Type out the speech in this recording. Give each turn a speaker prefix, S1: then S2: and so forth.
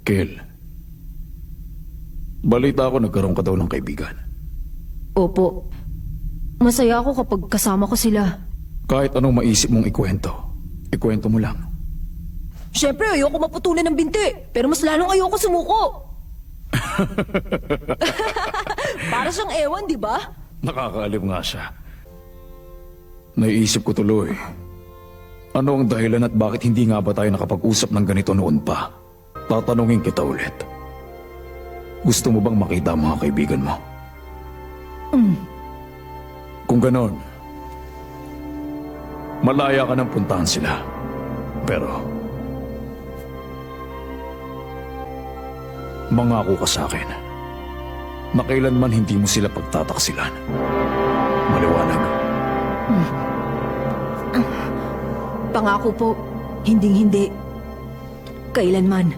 S1: Kel, balita ko nagkaroon ka daw ng kaibigan.
S2: Opo. Masaya ako kapag kasama ko sila.
S1: Kahit anong maisip mong ikwento mo lang.
S2: Siyempre, ayoko maputulan ng binti. Pero mas lalong ayoko sumuko. Para siyang ewan, di ba?
S1: Nakakaalib nga siya. Naiisip ko tuloy, ano ang dahilan at bakit hindi nga ba tayo nakapag-usap ng ganito noon pa? Tatanungin kita ulit. Gusto mo bang makita ang mga kaibigan mo? Kung ganon, malaya ka nang puntahan sila. Pero, mangako ka sa akin na kailanman hindi mo sila pagtataksilan. Maliwanag.
S2: Pangako po, hinding-hindi. Kailanman.